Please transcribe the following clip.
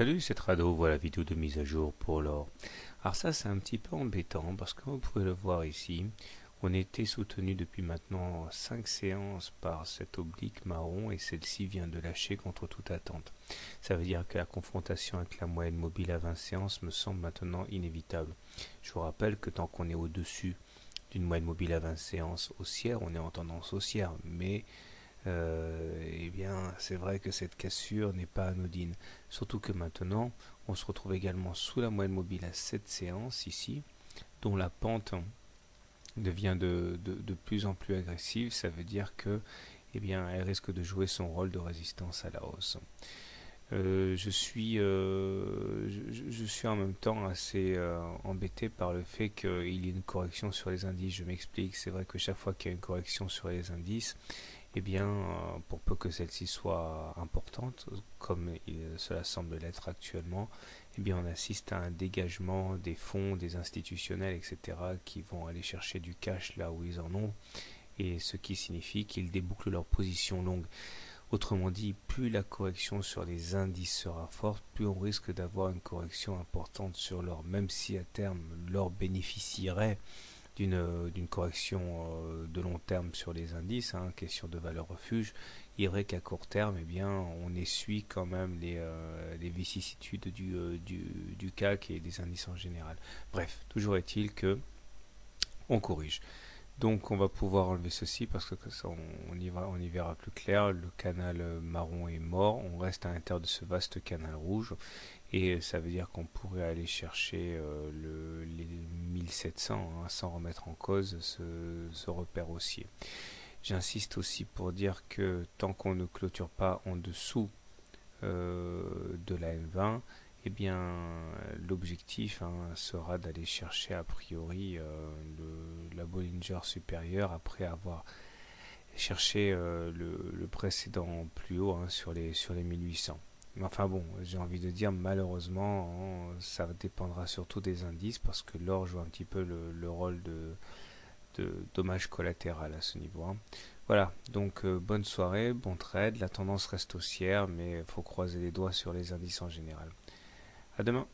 Salut, c'est Trado, voilà la vidéo de mise à jour pour l'or. Alors ça c'est un petit peu embêtant parce que vous pouvez le voir ici, on était soutenu depuis maintenant 5 séances par cette oblique marron et celle-ci vient de lâcher contre toute attente. Ça veut dire que la confrontation avec la moyenne mobile à 20 séances me semble maintenant inévitable. Je vous rappelle que tant qu'on est au-dessus d'une moyenne mobile à 20 séances haussière, on est en tendance haussière, mais eh bien, c'est vrai que cette cassure n'est pas anodine. Surtout que maintenant, on se retrouve également sous la moyenne mobile à 7 séances ici, dont la pente devient de plus en plus agressive. Ça veut dire que, eh bien, elle risque de jouer son rôle de résistance à la hausse. Je suis en même temps assez embêté par le fait qu'il y ait une correction sur les indices. Je m'explique, c'est vrai que chaque fois qu'il y a une correction sur les indices, eh bien, pour peu que celle-ci soit importante, comme cela semble l'être actuellement, eh bien, on assiste à un dégagement des fonds, des institutionnels, etc., qui vont aller chercher du cash là où ils en ont, et ce qui signifie qu'ils débouclent leur position longue. Autrement dit, plus la correction sur les indices sera forte, plus on risque d'avoir une correction importante sur l'or, même si à terme l'or bénéficierait d'une correction de long terme sur les indices, question de valeur refuge. Il est vrai qu'à court terme, eh bien, on essuie quand même les vicissitudes du CAC et des indices en général. Bref, toujours est-il que on corrige. Donc on va pouvoir enlever ceci parce que ça, on y verra plus clair. Le canal marron est mort, on reste à l'intérieur de ce vaste canal rouge et ça veut dire qu'on pourrait aller chercher les 1700 sans remettre en cause ce repère haussier. J'insiste aussi pour dire que tant qu'on ne clôture pas en dessous de la M20, eh bien l'objectif sera d'aller chercher a priori la Bollinger supérieure après avoir cherché le précédent plus haut sur les 1800. Mais enfin bon, j'ai envie de dire malheureusement ça dépendra surtout des indices parce que l'or joue un petit peu le rôle de dommage collatéral à ce niveau. Voilà, donc bonne soirée, bon trade, la tendance reste haussière mais il faut croiser les doigts sur les indices en général. À demain.